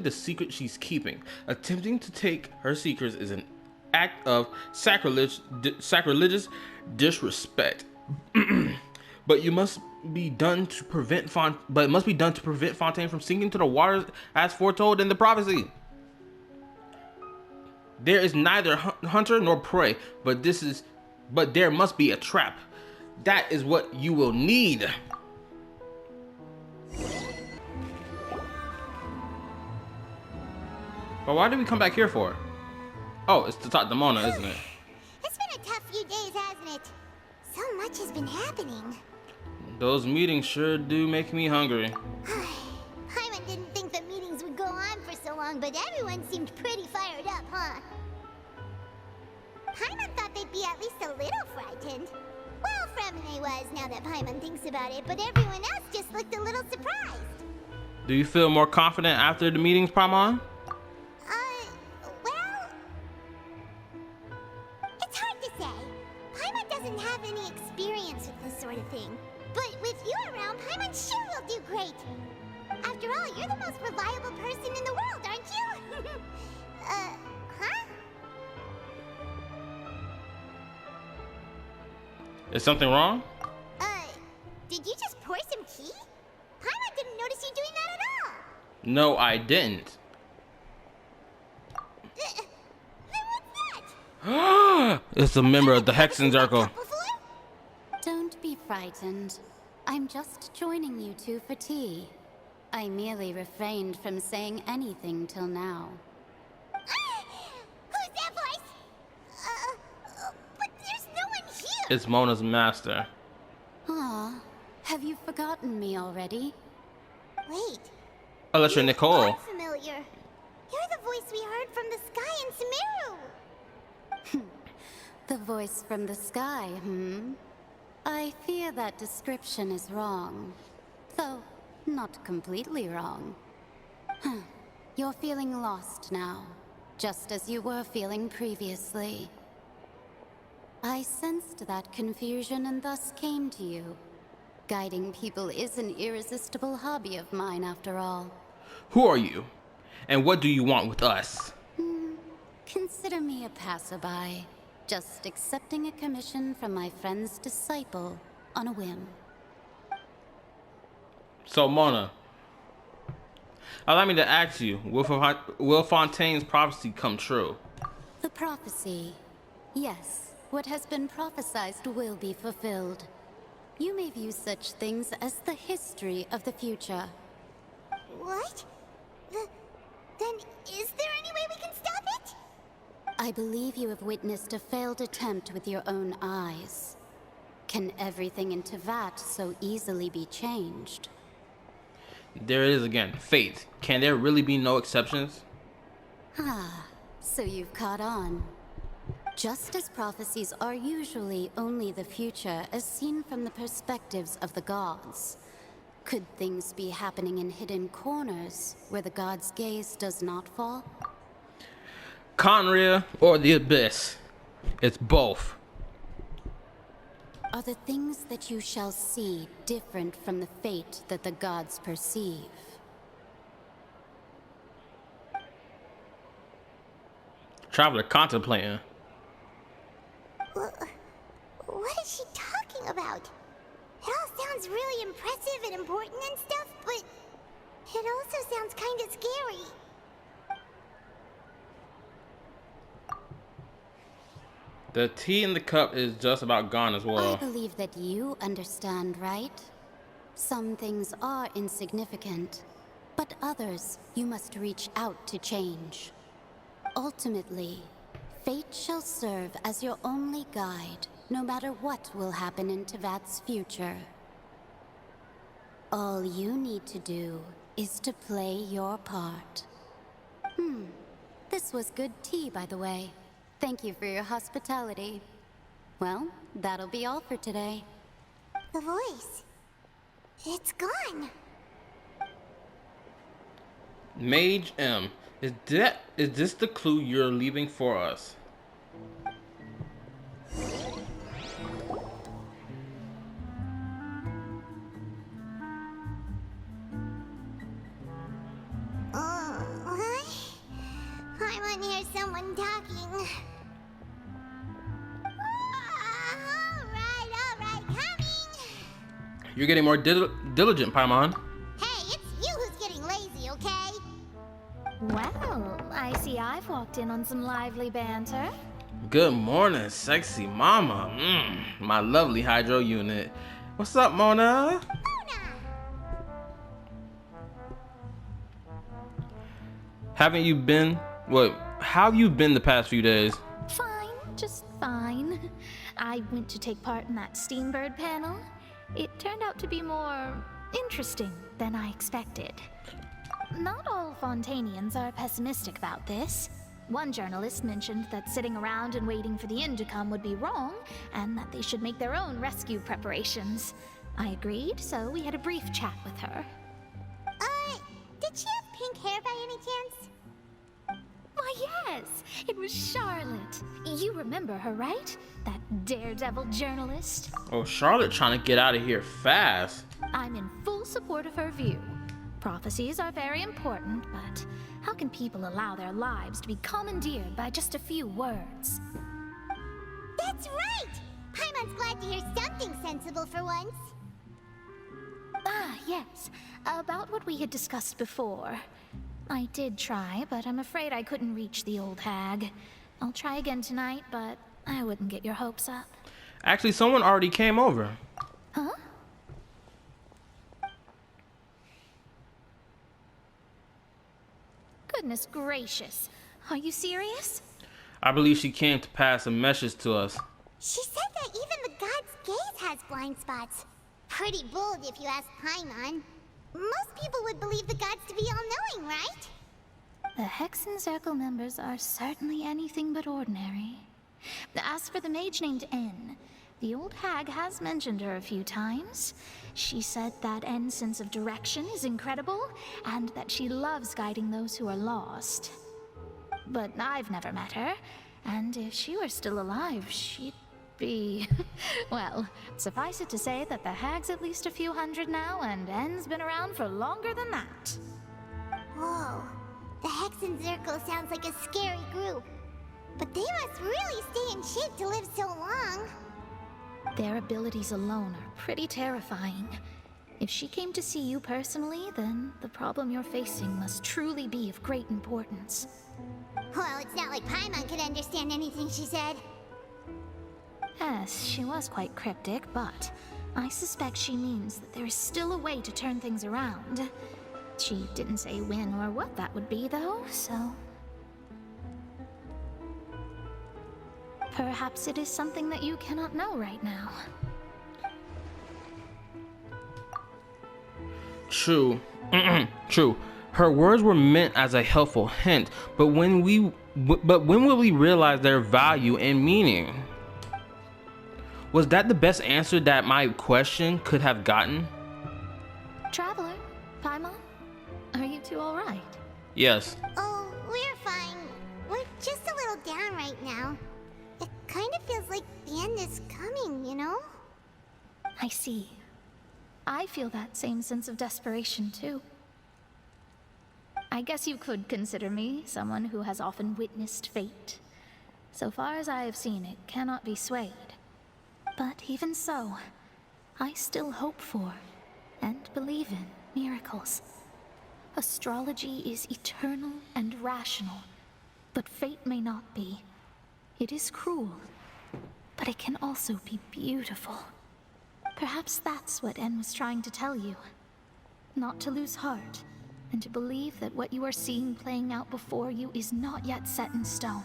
the secret she's keeping. Attempting to take her secrets is an act of sacrilegious disrespect. But it must be done to prevent Fontaine from sinking to the waters as foretold in the prophecy. There is neither hunter nor prey, but there must be a trap. That is what you will need. But why did we come back here for? Oh, it's to talk to Mona, isn't it? It's been a tough few days, hasn't it? So much has been happening. Those meetings sure do make me hungry. Paimon didn't think the meetings would go on for so long, but everyone seemed pretty fired up, huh? Paimon thought they'd be at least a little frightened. Well, Fremine was, now that Paimon thinks about it, but everyone else just looked a little surprised. Do you feel more confident after the meetings, Paimon? Well... It's hard to say. Paimon doesn't have any experience with this sort of thing. But with you around, Paimon sure will do great. After all, you're the most reliable person in the world, aren't you? Huh? Is something wrong? Did you just pour some tea? Paimon didn't notice you doing that at all. No, I didn't. Then what's that? It's a member of the Hexen Circle. Don't be frightened. I'm just joining you two for tea. I merely refrained from saying anything till now. Who's that voice? But there's no one here. It's Mona's master. Aw, have you forgotten me already? Wait. Unless you're Nicole. Are familiar. You're the voice we heard from the sky in Sumeru. The voice from the sky, I fear that description is wrong. Though, not completely wrong. You're feeling lost now, just as you were feeling previously. I sensed that confusion and thus came to you. Guiding people is an irresistible hobby of mine, after all. Who are you? And what do you want with us? Consider me a passerby, just accepting a commission from my friend's disciple on a whim. So, Mona, allow me to ask you, will Fontaine's prophecy come true? The prophecy. Yes, what has been prophesized will be fulfilled. You may view such things as the history of the future. What? Then is there any way we can stop it? I believe you have witnessed a failed attempt with your own eyes. Can everything in Teyvat so easily be changed? There it is again, fate. Can there really be no exceptions? So you've caught on. Just as prophecies are usually only the future as seen from the perspectives of the gods, could things be happening in hidden corners where the gods' gaze does not fall? Conria or the Abyss? It's both. Are the things that you shall see different from the fate that the gods perceive? Traveler contemplating. What is she talking about? It all sounds really impressive and important and stuff, but it also sounds kind of scary. The tea in the cup is just about gone as well. I believe that you understand, right? Some things are insignificant, but others you must reach out to change. Ultimately, fate shall serve as your only guide, no matter what will happen in Teyvat's future. All you need to do is to play your part. This was good tea, by the way. Thank you for your hospitality. Well, that'll be all for today. The voice. It's gone. Mage M, is this the clue you're leaving for us? Alright, coming! You're getting more diligent, Paimon. Hey, it's you who's getting lazy, okay? Well, I see I've walked in on some lively banter. Good morning, sexy mama. My lovely hydro unit. What's up, Mona? How have you been the past few days? Fine, just fine. I went to take part in that Steambird panel. It turned out to be more interesting than I expected. Not all Fontanians are pessimistic about this. One journalist mentioned that sitting around and waiting for the end to come would be wrong, and that they should make their own rescue preparations. I agreed, so we had a brief chat with her. Did she have pink hair by any chance? Why, yes! It was Charlotte. You remember her, right? That daredevil journalist? Oh, Charlotte trying to get out of here fast. I'm in full support of her view. Prophecies are very important, but how can people allow their lives to be commandeered by just a few words? That's right! Paimon's glad to hear something sensible for once. Ah, yes. About what we had discussed before. I did try, but I'm afraid I couldn't reach the old hag. I'll try again tonight, but I wouldn't get your hopes up. Actually, someone already came over. Huh? Goodness gracious. Are you serious? I believe she came to pass a message to us. She said that even the god's gaze has blind spots. Pretty bold if you ask Paimon. Most people would believe the gods to be all-knowing, right? The Hexen Circle members are certainly anything but ordinary. As for the mage named N, the old hag has mentioned her a few times. She said that N's sense of direction is incredible, and that she loves guiding those who are lost. But I've never met her, and if she were still alive, she'd be... well, suffice it to say that the hag's at least a few hundred now, and N's been around for longer than that. Whoa, the Hexen Circle sounds like a scary group. But they must really stay in shape to live so long. Their abilities alone are pretty terrifying. If she came to see you personally, then the problem you're facing must truly be of great importance. Well, it's not like Paimon could understand anything she said. Yes, she was quite cryptic, but I suspect she means that there is still a way to turn things around. She didn't say when or what that would be, though, so... perhaps it is something that you cannot know right now. True. True. Her words were meant as a helpful hint, but when will we realize their value and meaning? Was that the best answer that my question could have gotten? Traveler, Paimon, are you two all right? Yes. Oh, we're fine. We're just a little down right now. It kind of feels like the end is coming, you know? I see. I feel that same sense of desperation, too. I guess you could consider me someone who has often witnessed fate. So far as I have seen, it cannot be swayed. But even so, I still hope for and believe in miracles. Astrology is eternal and rational, but fate may not be. It is cruel, but it can also be beautiful. Perhaps that's what N was trying to tell you. Not to lose heart, and to believe that what you are seeing playing out before you is not yet set in stone.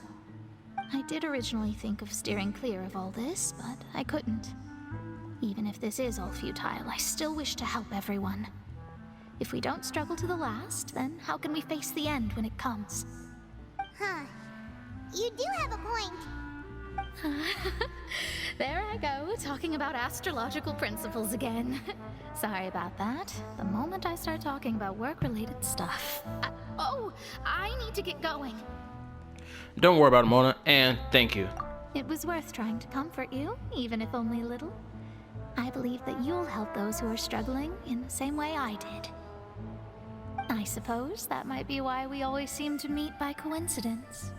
I did originally think of steering clear of all this, but I couldn't. Even if this is all futile, I still wish to help everyone. If we don't struggle to the last, then how can we face the end when it comes? Huh. You do have a point. There I go, talking about astrological principles again. Sorry about that. The moment I start talking about work-related stuff... I need to get going. Don't worry about it, Mona, and thank you. It was worth trying to comfort you, even if only a little. I believe that you'll help those who are struggling in the same way I did. I suppose that might be why we always seem to meet by coincidence.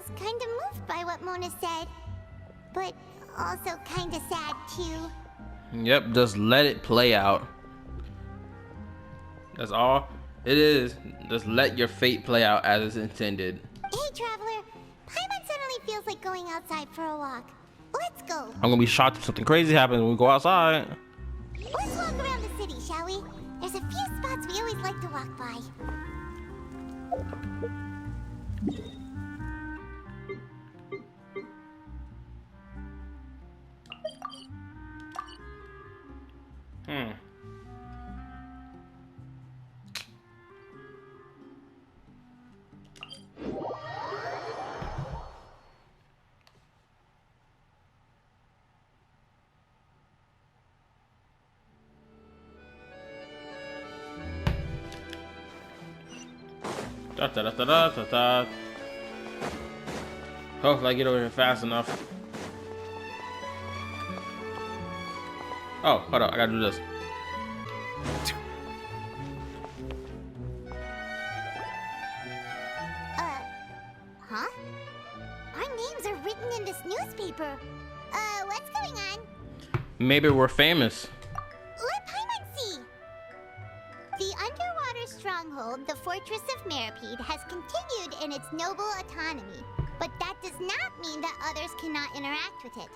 was kinda moved by what Mona said. But also kinda sad, too. Yep, just let it play out. That's all it is. Just let your fate play out as it's intended. Hey, Traveler. Paimon suddenly feels like going outside for a walk. Let's go. I'm gonna be shocked if something crazy happens when we go outside. Let's walk around the city, shall we? There's a few spots we always like to walk by. Da, da, da, da, da, da, da. Hopefully I get over here fast enough. Oh, hold up, I gotta do this. Huh? Our names are written in this newspaper. What's going on? Maybe we're famous. Let Paimon see. The underwater stronghold, the Fortress of Meripede, has continued in its noble autonomy, but that does not mean that others cannot interact with it.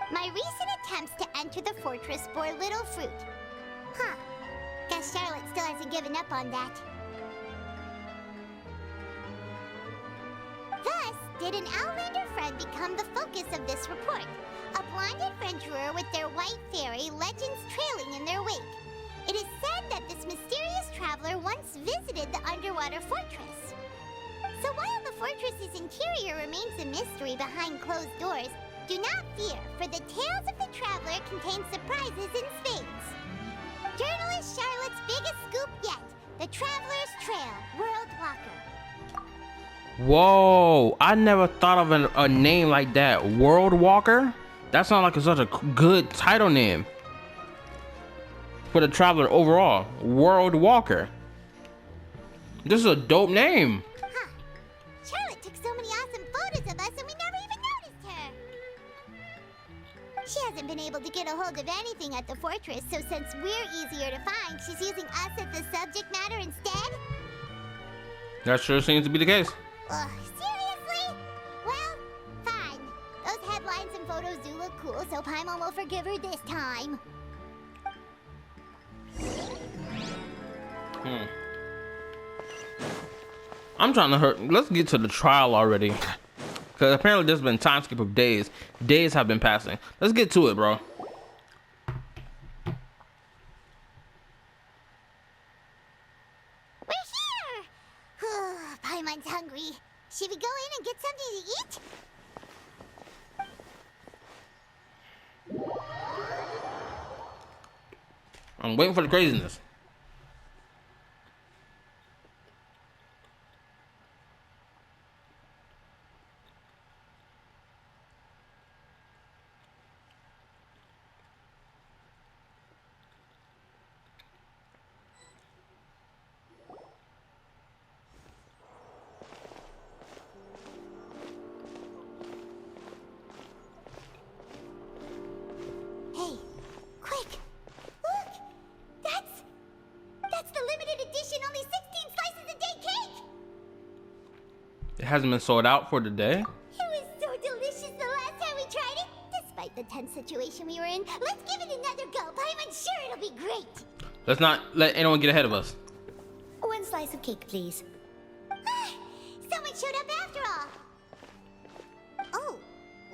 My recent attempts to enter the fortress bore little fruit. Huh. Guess Charlotte still hasn't given up on that. Thus, did an Outlander friend become the focus of this report? A blonde adventurer with their white fairy, legends trailing in their wake. It is said that this mysterious traveler once visited the underwater fortress. So while the fortress's interior remains a mystery behind closed doors, do not fear, for the tales of the traveler contain surprises in spades. Journalist Charlotte's biggest scoop yet, the Traveler's Trail, World Walker. Whoa, I never thought of a name like that. World Walker? That sounds like such a good title name for the Traveler overall. World Walker. This is a dope name. Huh. Charlotte took so many awesome photos of us and we never even noticed her. She hasn't been able to get a hold of anything at the fortress, so since we're easier to find, she's using us as the subject matter instead? That sure seems to be the case. Ugh, seriously? Well, fine. Those headlines and photos do look cool, so Paimon will forgive her this time. I'm trying to hurt. Let's get to the trial already. Because apparently there's been time skip of days. Days have been passing. Let's get to it, bro. We're here! Paimon's hungry. Should we go in and get something to eat? I'm waiting for the craziness. Hey, quick! Look! That's the limited edition only 16 slices a day cake! It hasn't been sold out for the day. It was so delicious the last time we tried it. Despite the tense situation we were in, let's give it another go. Paimon's sure it'll be great. Let's not let anyone get ahead of us. One slice of cake, please. Someone showed up after all. Oh,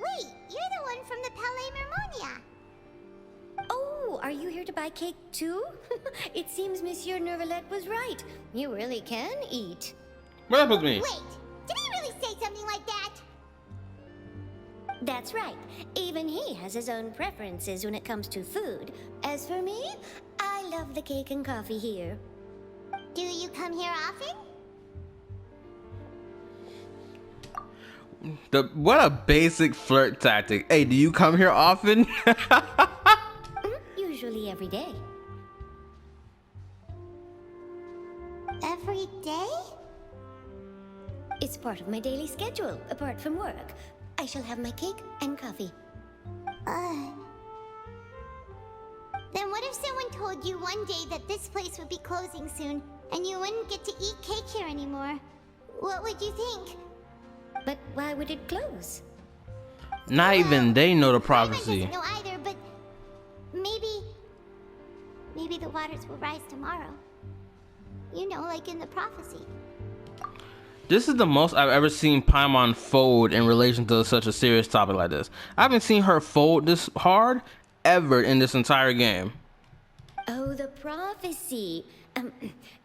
wait, you're the one from the Palais Mermonia. Oh, are you here to buy cake too? It seems Monsieur Neuvillette was right. You really can eat. What that supposed to mean? Wait, did he really say something like that? That's right. Even he has his own preferences when it comes to food. As for me, I love the cake and coffee here. Do you come here often? What a basic flirt tactic. Hey, do you come here often? Usually every day. Every day? It's part of my daily schedule, apart from work. I shall have my cake and coffee. Then what if someone told you one day that this place would be closing soon, and you wouldn't get to eat cake here anymore? What would you think? But why would it close? Not even they know the Paimon prophecy. doesn't know either, but maybe the waters will rise tomorrow. You know, like in the prophecy. This is the most I've ever seen Paimon fold in relation to such a serious topic like this. I haven't seen her fold this hard ever in this entire game. Oh, the prophecy.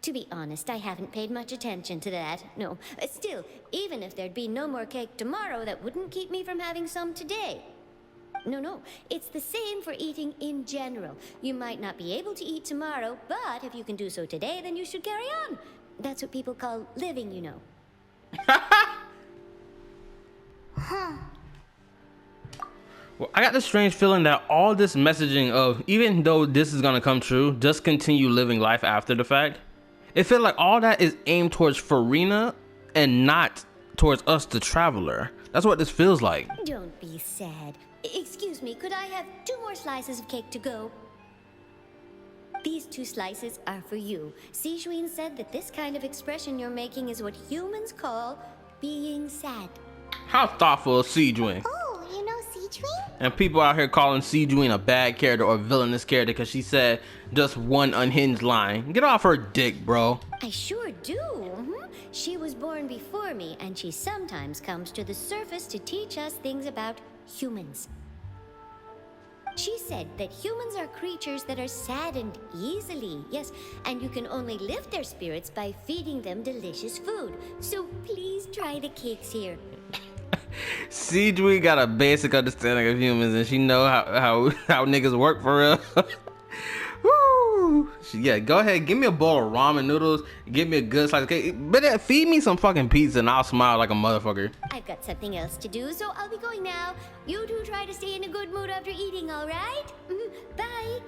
To be honest, I haven't paid much attention to that. No, still, even if there'd be no more cake tomorrow, that wouldn't keep me from having some today. No, it's the same for eating in general. You might not be able to eat tomorrow, but if you can do so today, then you should carry on. That's what people call living, you know. Well, I got this strange feeling that all this messaging of, even though this is gonna come true, just continue living life after the fact. It feels like all that is aimed towards Farina and not towards us, the traveler. That's what this feels like. Don't be sad. Excuse me, could I have 2 more slices of cake to go? These 2 slices are for you. Sijuin said that this kind of expression you're making is what humans call being sad. How thoughtful of Sijuin. Oh, you know Sijuin? And people out here calling Sijuin a bad character or villainous character because she said just one unhinged line. Get off her dick, bro. I sure do. She was born before me, and she sometimes comes to the surface to teach us things about humans. She said that humans are creatures that are saddened easily, yes, and you can only lift their spirits by feeding them delicious food. So please try the cakes here. Sijuin got a basic understanding of humans, and she know how niggas work for real. Woo! Yeah, go ahead, give me a bowl of ramen noodles, give me a good slice of cake, but feed me some fucking pizza and I'll smile like a motherfucker. I've got something else to do, so I'll be going now. You two try to stay in a good mood after eating, all right? Bye.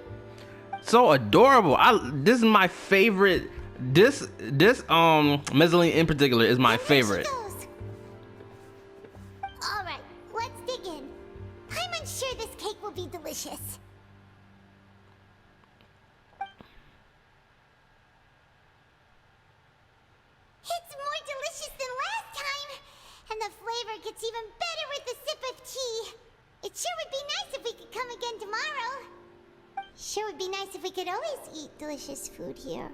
So adorable. This is my favorite. This Mezzanine in particular is my favorite. All right, let's dig in. I'm sure this cake will be delicious. It's more delicious than last time, and the flavor gets even better with a sip of tea. It sure would be nice if we could come again tomorrow. Sure would be nice if we could always eat delicious food here.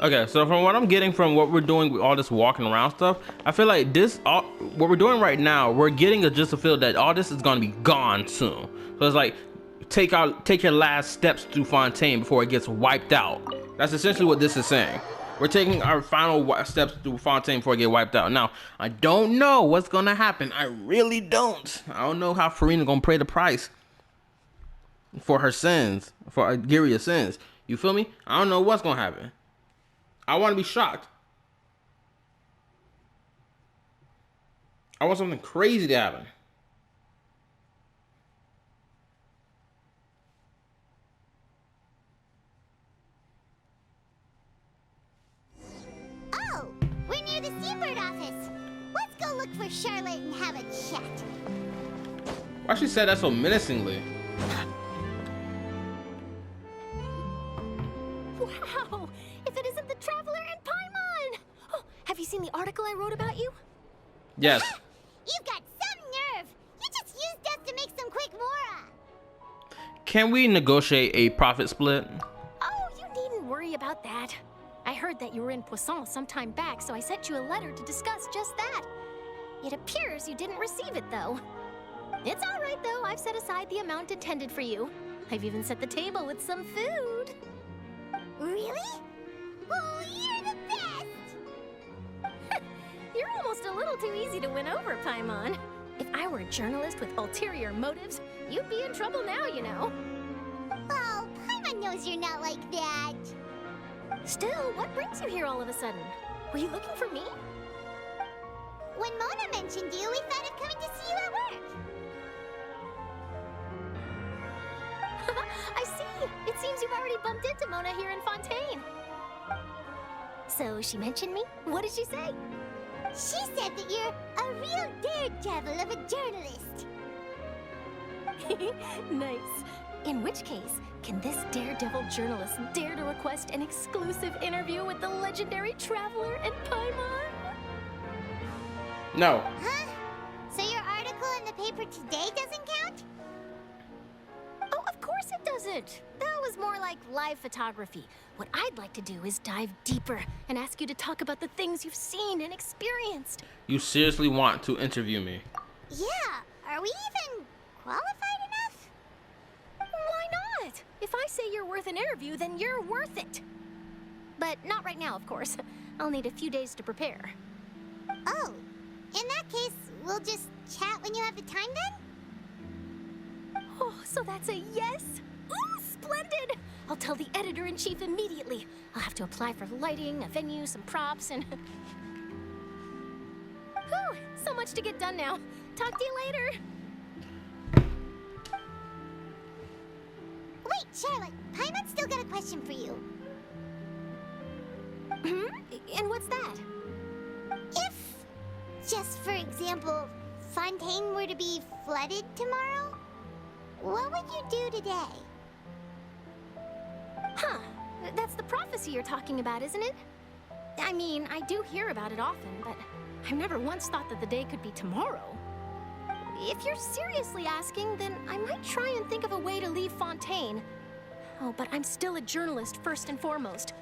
Okay, so from what I'm getting from what we're doing with all this walking around stuff, I feel like what we're doing right now, we're getting just a feel that all this is gonna be gone soon. So it's like, take your last steps through Fontaine before it gets wiped out. That's essentially what this is saying. We're taking our final steps through Fontaine before it get wiped out. Now, I don't know what's gonna happen. I really don't. I don't know how Farina gonna pay the price for her sins, for Agiria's sins. You feel me? I don't know what's gonna happen. I want to be shocked. I want something crazy to happen. Oh, we're near the Seabird office. Let's go look for Charlotte and have a chat. Why she said that so menacingly? Wow! If it isn't the Traveler and Paimon! Oh, have you seen the article I wrote about you? Yes. You've got some nerve. You just used us to make some quick mora. Can we negotiate a profit split? Oh, you needn't worry about that. I heard that you were in Poisson some time back, so I sent you a letter to discuss just that. It appears you didn't receive it, though. It's all right, though. I've set aside the amount intended for you. I've even set the table with some food. Really? Oh, you're the best! You're almost a little too easy to win over, Paimon. If I were a journalist with ulterior motives, you'd be in trouble now, you know. Oh, Paimon knows you're not like that. Still, what brings you here all of a sudden? Were you looking for me? When Mona mentioned you, we thought of coming to see you at work. I see. It seems you've already bumped into Mona here in Fontaine. So she mentioned me? What did she say? She said that you're a real daredevil of a journalist. Nice. In which case, can this daredevil journalist dare to request an exclusive interview with the legendary traveler and Paimon? No. Huh? So your article in the paper today doesn't count? Oh, of course it doesn't. That was more like live photography. What I'd like to do is dive deeper and ask you to talk about the things you've seen and experienced. You seriously want to interview me? Yeah. Are we even qualified enough? Why not? If I say you're worth an interview, then you're worth it. But not right now, of course. I'll need a few days to prepare. Oh, in that case, we'll just chat when you have the time then? Oh, so that's a yes? Ooh, splendid! I'll tell the editor-in-chief immediately. I'll have to apply for lighting, a venue, some props, and... Whew, so much to get done now. Talk to you later. Wait, Charlotte, Paimon's still got a question for you. And what's that? If, just for example, Fontaine were to be flooded tomorrow, what would you do today? Huh. That's the prophecy you're talking about, isn't it? I mean, I do hear about it often, but I've never once thought that the day could be tomorrow. If you're seriously asking, then I might try and think of a way to leave Fontaine. Oh, but I'm still a journalist first and foremost.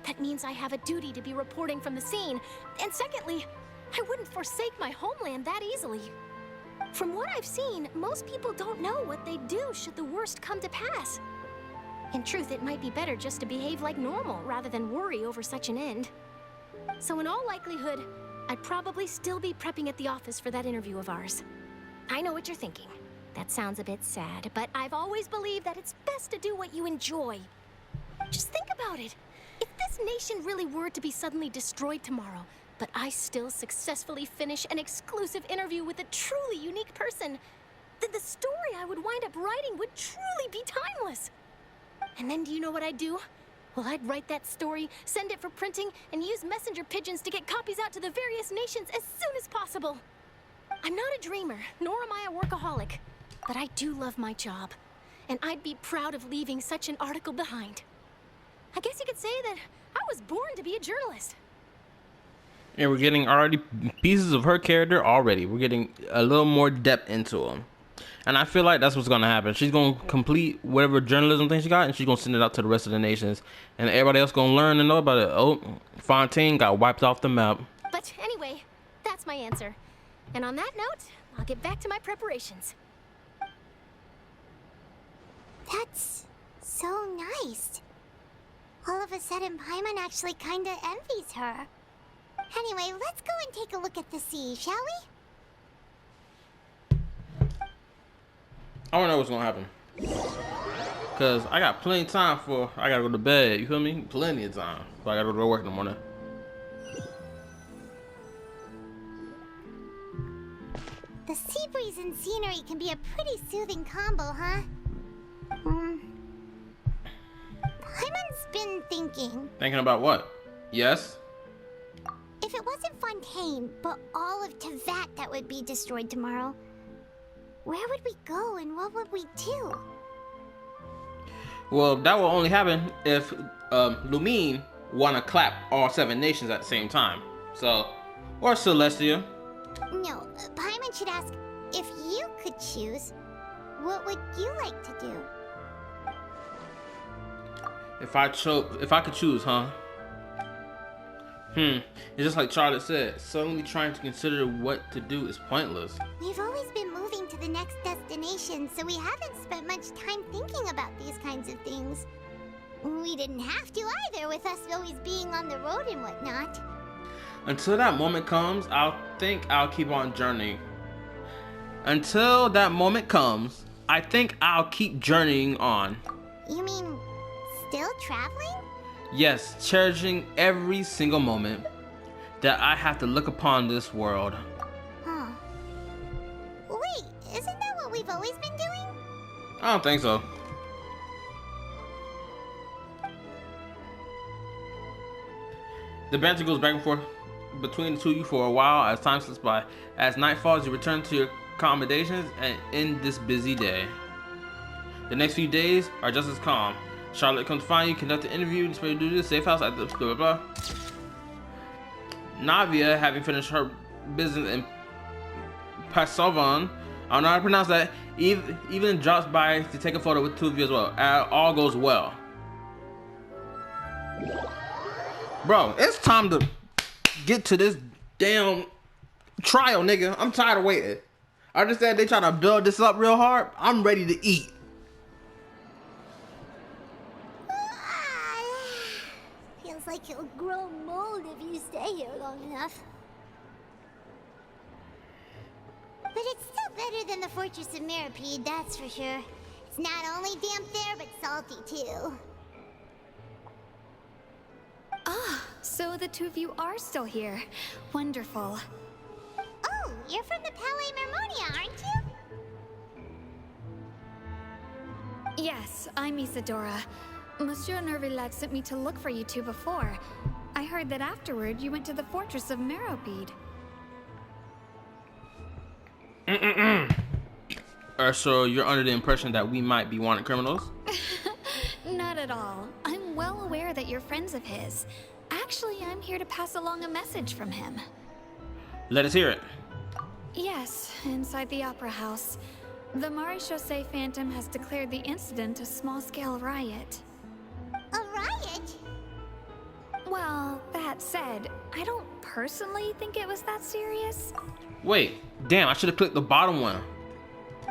That means I have a duty to be reporting from the scene. And secondly, I wouldn't forsake my homeland that easily. From what I've seen, most people don't know what they'd do should the worst come to pass. In truth, it might be better just to behave like normal rather than worry over such an end. So in all likelihood, I'd probably still be prepping at the office for that interview of ours. I know what you're thinking. That sounds a bit sad, but I've always believed that it's best to do what you enjoy. Just think about it. If this nation really were to be suddenly destroyed tomorrow, but I still successfully finish an exclusive interview with a truly unique person, then the story I would wind up writing would truly be timeless. And then do you know what I'd do? Well, I'd write that story, send it for printing, and use messenger pigeons to get copies out to the various nations as soon as possible. I'm not a dreamer, nor am I a workaholic, but I do love my job, and I'd be proud of leaving such an article behind. I guess you could say that I was born to be a journalist. And we're getting already pieces of her character already. We're getting a little more depth into them. And I feel like that's what's going to happen. She's going to complete whatever journalism thing she got, and she's going to send it out to the rest of the nations. And everybody else going to learn and know about it. Oh, Fontaine got wiped off the map. But anyway, that's my answer. And on that note, I'll get back to my preparations. That's so nice. All of a sudden, Paimon actually kinda envies her. Anyway, let's go and take a look at the sea, shall we? I want to know what's going to happen. Because I got plenty of time for... I got to go to bed. You feel me? Plenty of time. But I got to go to work in the morning. The sea breeze and scenery can be a pretty soothing combo, huh? Paimon's been thinking. Thinking about what? Yes? If it wasn't Fontaine, but all of Tevat that would be destroyed tomorrow, where would we go and what would we do? Well, that will only happen if Lumine want to clap all 7 nations at the same time. So, or Celestia. No, Paimon should ask, if you could choose, what would you like to do? If I could choose, huh? It's just like Charlotte said, suddenly trying to consider what to do is pointless. We've always been moving to the next destination, so we haven't spent much time thinking about these kinds of things. We didn't have to either, with us always being on the road and whatnot. Until that moment comes, I'll keep on journeying. Until that moment comes, I think I'll keep journeying on. You mean, still traveling? Yes, cherishing every single moment that I have to look upon this world. Huh. Wait, isn't that what we've always been doing? I don't think so. The banter goes back and forth between the two of you for a while as time slips by. As night falls, you return to your accommodations and end this busy day. The next few days are just as calm. Charlotte comes to find you, conduct an interview, and to do this safe house at the blah blah blah. Navia, having finished her business in Pasovan, I don't know how to pronounce that, even drops by to take a photo with the two of you as well. All goes well. Bro, it's time to get to this damn trial, nigga. I'm tired of waiting. I understand they trying to build this up real hard. I'm ready to eat. Feels like you'll grow mold if you stay here long enough. But it's still better than the Fortress of Masquerade, that's for sure. It's not only damp there, but salty too. Ah, so the two of you are still here. Wonderful. Oh, you're from the Palais Mermonia, aren't you? Yes, I'm Isadora. Monsieur Nervillat sent me to look for you two before. I heard that afterward you went to the Fortress of Masquerade. So you're under the impression that we might be wanted criminals? Not at all. I'm well aware that you're friends of his. Actually, I'm here to pass along a message from him. Let us hear it. Yes, inside the Opera House. The Maréchaussée Phantom has declared the incident a small-scale riot. A riot? Well, that said, I don't personally think it was that serious. Wait, damn, I should have clicked the bottom one.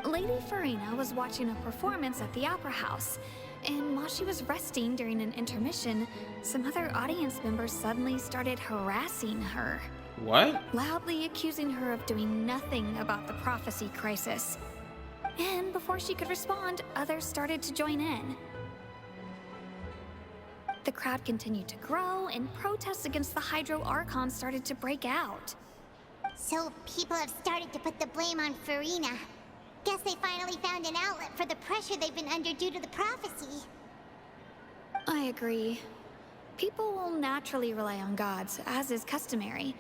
Lady Farina was watching a performance at the Opera House, and while she was resting during an intermission, some other audience members suddenly started harassing her. What? Loudly accusing her of doing nothing about the prophecy crisis. And before she could respond, others started to join in. The crowd continued to grow, and protests against the Hydro Archon started to break out. So people have started to put the blame on Farina. Guess they finally found an outlet for the pressure they've been under due to the prophecy. I agree. People will naturally rely on gods, as is customary.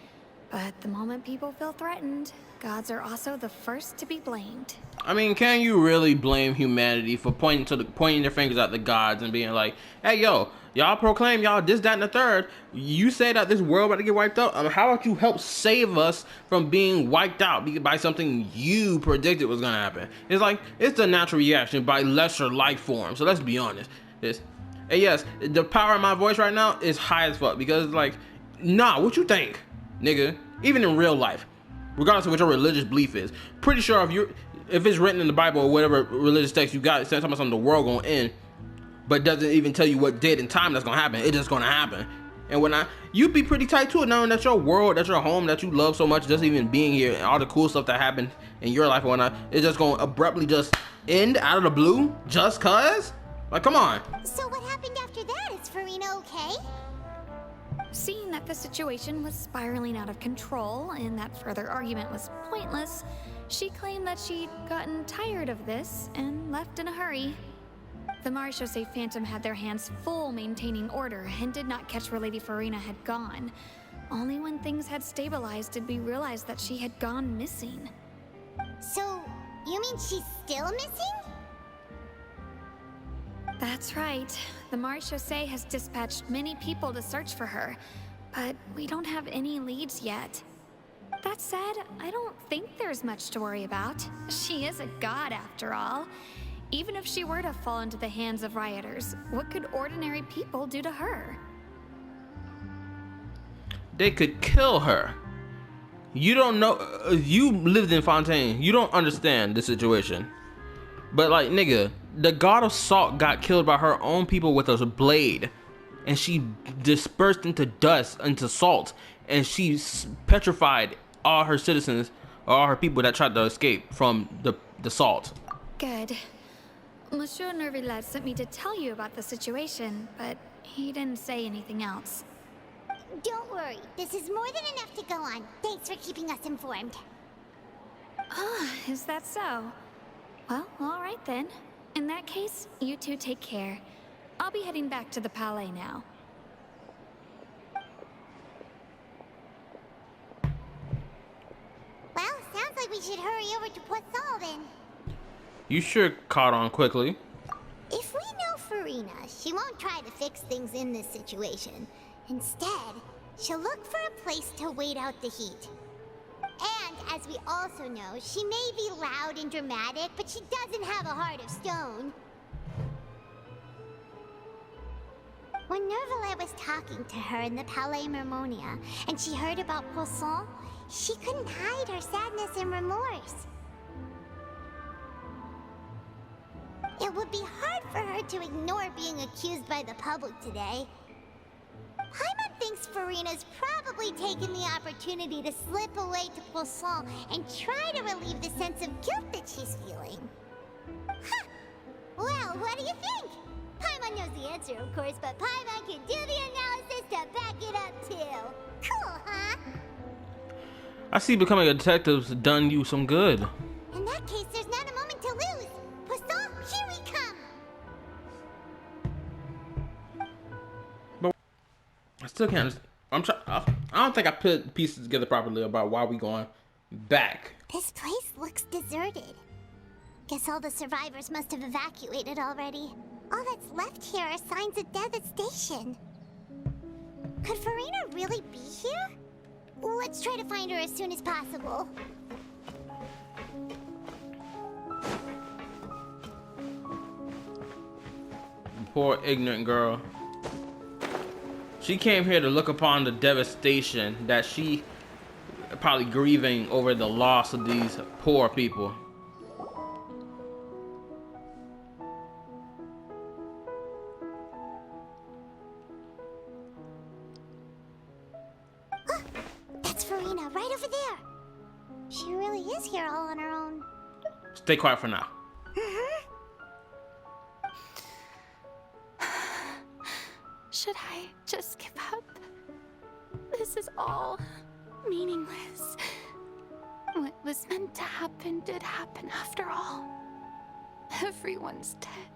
But the moment people feel threatened, gods are also the first to be blamed. I mean, can you really blame humanity for pointing their fingers at the gods and being like, hey, yo, y'all proclaim y'all this, that, and the third. You say that this world about to get wiped out. How about you help save us from being wiped out by something you predicted was gonna happen? It's like, it's the natural reaction by lesser life forms. So let's be honest. And yes, the power of my voice right now is high as fuck because like, nah, what you think, nigga? Even in real life, regardless of what your religious belief is, pretty sure if it's written in the Bible or whatever religious text you got, it's talking about something the world gonna end, but doesn't even tell you what date and time that's gonna happen. It's just gonna happen. And you'd be pretty tight to it, knowing that your world, that your home, that you love so much, just even being here and all the cool stuff that happened in your life and whatnot, it's just gonna abruptly just end out of the blue, just cause? Like, come on. So what happened after that? Is Farina okay? Seeing that the situation was spiraling out of control and that further argument was pointless, she claimed that she'd gotten tired of this and left in a hurry. The Maréchaussée Phantom had their hands full maintaining order and did not catch where Lady Farina had gone. Only when things had stabilized did we realize that she had gone missing. So, you mean she's still missing? That's right. The Maréchaussée has dispatched many people to search for her, but we don't have any leads yet. That said, I don't think there's much to worry about. She is a god after all. Even if she were to fall into the hands of rioters, what could ordinary people do to her? They could kill her. You don't know. You lived in Fontaine. You don't understand the situation. But like, nigga, the god of salt got killed by her own people with a blade. And she dispersed into dust, into salt. And she petrified all her citizens, or all her people that tried to escape from the salt. Good. Monsieur Nervillat sent me to tell you about the situation, but he didn't say anything else. Don't worry, this is more than enough to go on. Thanks for keeping us informed. Ah, is that so? Well, all right then. In that case, you two take care. I'll be heading back to the Palais now. happen. You sure caught on quickly. If we know Farina, she won't try to fix things in this situation. Instead, she'll look for a place to wait out the heat. And as we also know, she may be loud and dramatic, but she doesn't have a heart of stone. When Nervalet was talking to her in the Palais Mermonia, and she heard about Poisson, she couldn't hide her sadness and remorse. It would be hard for her to ignore being accused by the public today. Paimon thinks Farina's probably taken the opportunity to slip away to Poisson and try to relieve the sense of guilt that she's feeling. Huh! Well, what do you think? Paimon knows the answer, of course, but Paimon can do the analysis to back it up, too. Cool, huh? I see becoming a detective's done you some good. In that case, there's not a moment to lose. Poisson, here we come! I still can't. I don't think I put pieces together properly about why we going back. This place looks deserted. Guess all the survivors must have evacuated already. All that's left here are signs of devastation. Could Farina really be here? Let's try to find her as soon as possible. Poor ignorant girl. She came here to look upon the devastation that she probably grieving over the loss of these poor people. That's Farina, right over there. She really is here all on her own. Stay quiet for now. Should I just give up? This is all meaningless. What was meant to happen did happen after all. Everyone's dead.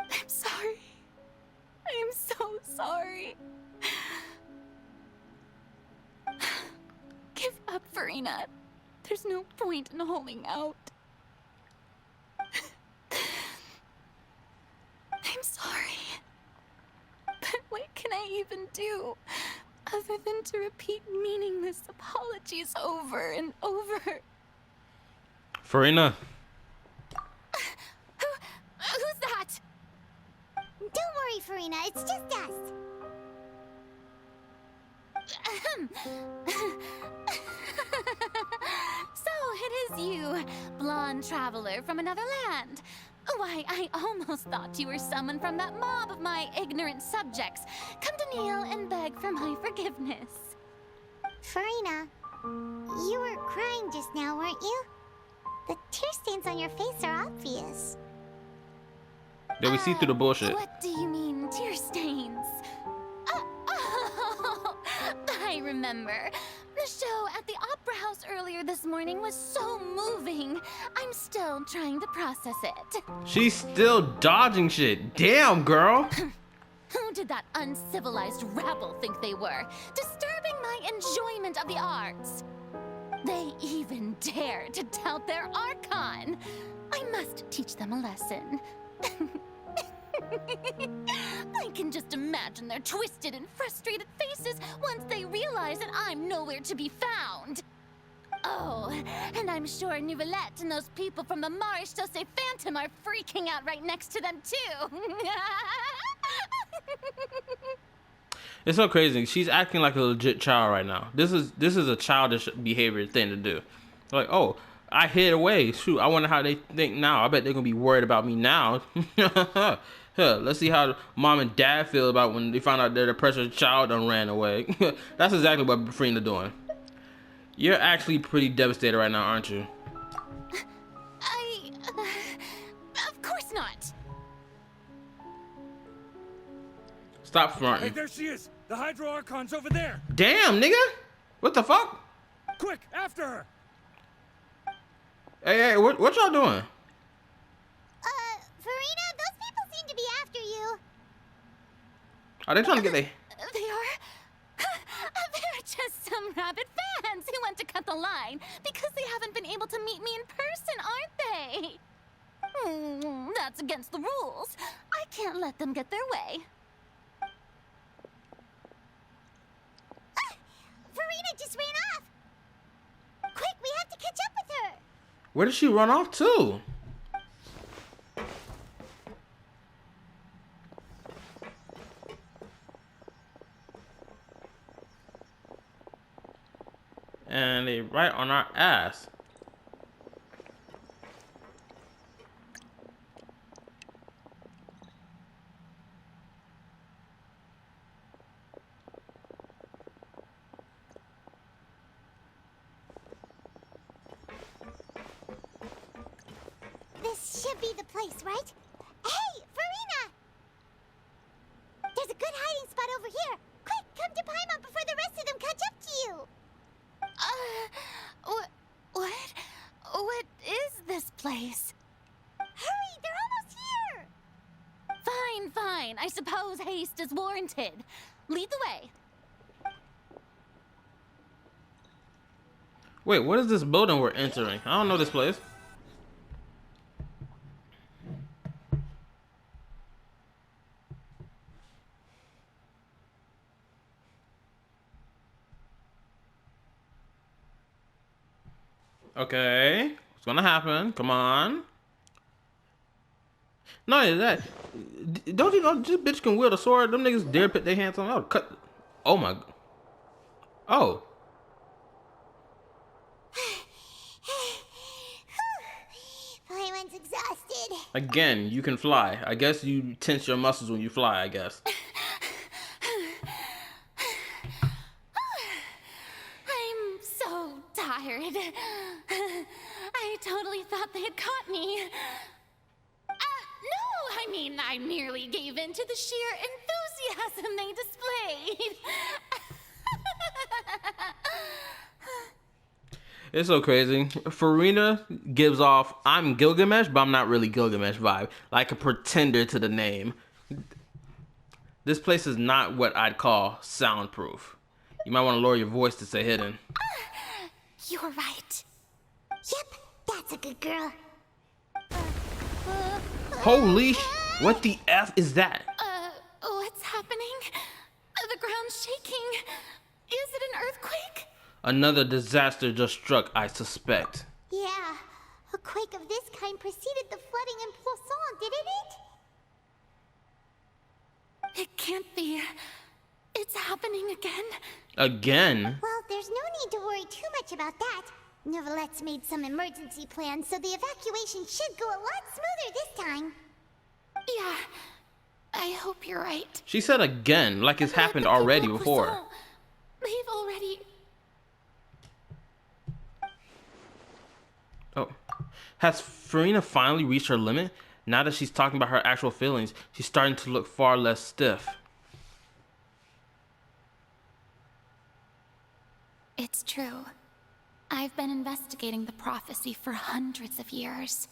I'm sorry. I am so sorry. Give up, Farina. There's no point in holding out. I'm sorry. But what can I even do other than to repeat meaningless apologies over and over? Farina. Who's that? Don't worry, Farina, it's just us. So it is you, blonde traveler from another land. Why, I almost thought you were someone from that mob of my ignorant subjects. Come to kneel and beg for my forgiveness. Farina, you were crying just now, weren't you? The tear stains on your face are obvious. Did we see through the bullshit? What do you mean, tear stains? I remember. The show at the Opera House earlier this morning was so moving. I'm still trying to process it. She's still dodging shit. Damn, girl. Who did that uncivilized rabble think they were? Disturbing my enjoyment of the arts. They even dare to tout their Archon. I must teach them a lesson. I can just imagine their twisted and frustrated faces once they realize that I'm nowhere to be found. Oh, and I'm sure Nouvellette and those people from the Marche Chaussee Phantom are freaking out right next to them too. It's so crazy. She's acting like a legit child right now. This is a childish behavior thing to do. Like, oh, I hid away. Shoot, I wonder how they think now. I bet they're gonna be worried about me now. Let's see how mom and dad feel about when they find out their precious child done ran away. That's exactly what Farina doing. You're actually pretty devastated right now, aren't you? Of course not. Stop fronting. Hey, there she is! The Hydro Archon's over there! Damn, nigga! What the fuck? Quick, after her! Hey, what y'all doing? Farina, those people seem to be after you. Are they trying to get They are? They're just some rabid fans who want to cut the line because because they haven't been able to meet me in person, aren't they? That's against the rules. I can't let them get their way. Farina just ran off! Quick, we have to catch up with her! Where did she run off to? And they right on our ass. This should be the place, right? Hey, Farina! There's a good hiding spot over here. Quick, come to Paimon before the rest of them catch up to you. What is this place? Hurry, they're almost here. Fine. I suppose haste is warranted. Lead the way. Wait, what is this building we're entering? I don't know this place. Okay, what's gonna happen? Come on. Not only that, don't you know this bitch can wield a sword? Them niggas dare put their hands on. I would cut. Oh my. Oh. Paimon's exhausted. Again, you can fly. I guess you tense your muscles when you fly, I guess. I'm so tired. I totally thought they had caught me. No, I mean, I merely gave in to the sheer enthusiasm they displayed. It's so crazy. Farina gives off, I'm Gilgamesh, but I'm not really Gilgamesh vibe. Like a pretender to the name. This place is not what I'd call soundproof. You might want to lower your voice to say hidden. You're right. Yep, that's a good girl. Holy what the F is that? What's happening? The ground's shaking. Is it an earthquake? Another disaster just struck, I suspect. Yeah, a quake of this kind preceded the flooding in Poisson, didn't it? It can't be. It's happening again. Again? Well, there's no need to worry too much about that. Novelette's made some emergency plans, so the evacuation should go a lot smoother this time. Yeah, I hope you're right. She said again, like it's happened The people already of before. Poisson, they've already... Oh. Has Farina finally reached her limit? Now that she's talking about her actual feelings, she's starting to look far less stiff. It's true. I've been investigating the prophecy for hundreds of years.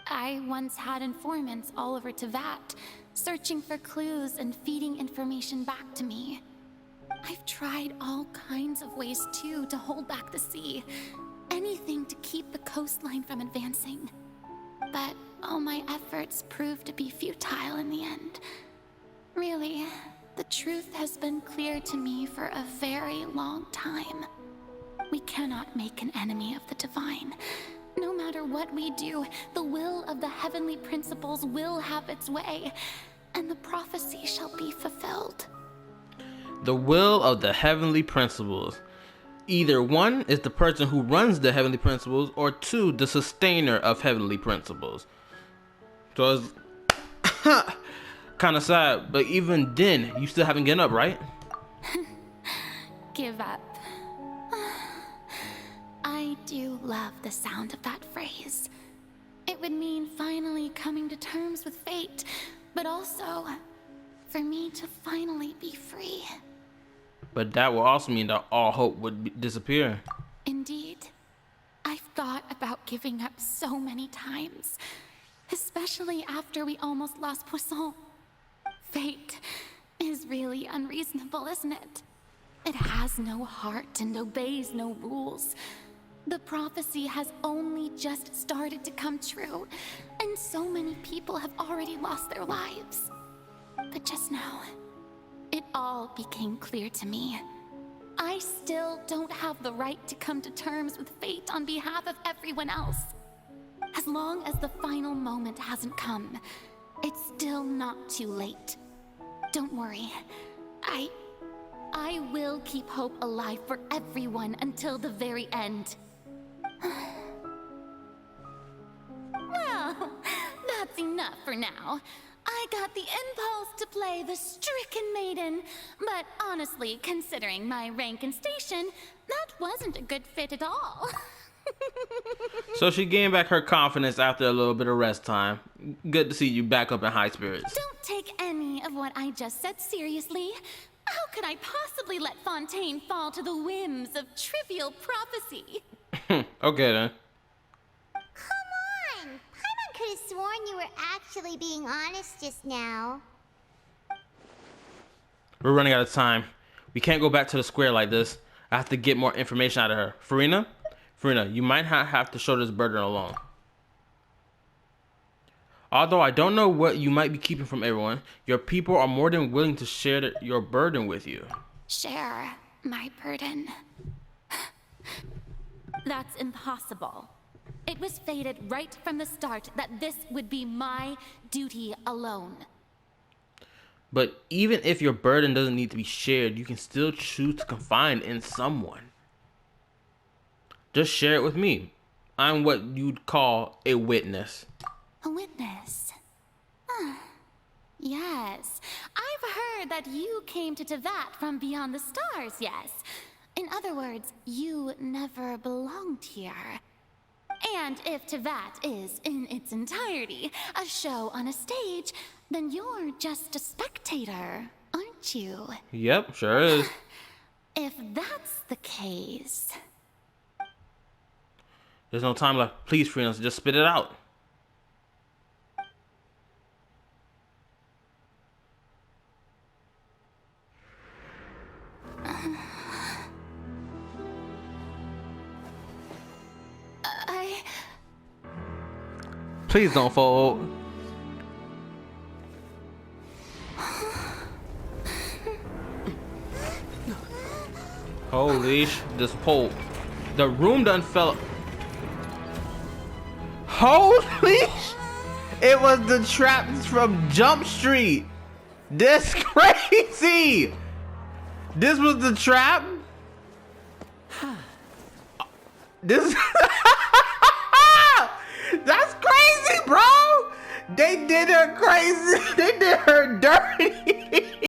I once had informants all over Teyvat, searching for clues and feeding information back to me. I've tried all kinds of ways too to hold back the sea. Anything to keep the coastline from advancing. But all my efforts proved to be futile in the end. Really, the truth has been clear to me for a very long time. We cannot make an enemy of the divine. No matter what we do, the will of the heavenly principles will have its way, and the prophecy shall be fulfilled. The will of the heavenly principles. Either one is the person who runs the heavenly principles, or two, the sustainer of heavenly principles. So it's kind of sad, but even then, you still haven't given up, right? Give up. I do love the sound of that phrase. It would mean finally coming to terms with fate, but also for me to finally be free. But that will also mean that all hope would disappear. Indeed. I've thought about giving up so many times, especially after we almost lost Poisson. Fate is really unreasonable, isn't it? It has no heart and obeys no rules. The prophecy has only just started to come true, and so many people have already lost their lives. But just now, it all became clear to me. I still don't have the right to come to terms with fate on behalf of everyone else. As long as the final moment hasn't come, it's still not too late. Don't worry. I will keep hope alive for everyone until the very end. Well, that's enough for now. I got the impulse to play the stricken maiden, but honestly, considering my rank and station, that wasn't a good fit at all. So she gained back her confidence after a little bit of rest time. Good to see you back up in high spirits. Don't take any of what I just said seriously. How could I possibly let Fontaine fall to the whims of trivial prophecy? Okay then. Come on! Paimon could have sworn you were actually being honest just now. We're running out of time. We can't go back to the square like this. I have to get more information out of her. Farina, you might not have to show this burden alone. Although I don't know what you might be keeping from everyone, your people are more than willing to share your burden with you. Share my burden. That's impossible. It was fated right from the start that this would be my duty alone. But even if your burden doesn't need to be shared, you can still choose to confide in someone. Just share it with me. I'm what you'd call a witness. A witness? Yes. I've heard that you came to Tevat from beyond the stars, yes. In other words, you never belonged here. And if Tevat is, in its entirety, a show on a stage, then you're just a spectator, aren't you? Yep, sure is. If that's the case... There's no time left. Please, Farina, just spit it out. Please don't fold. Holy this pole. The room done fell. Holy it was the traps from Jump Street. This crazy. This was the trap. This that's crazy, bro. They did her crazy. They did her dirty.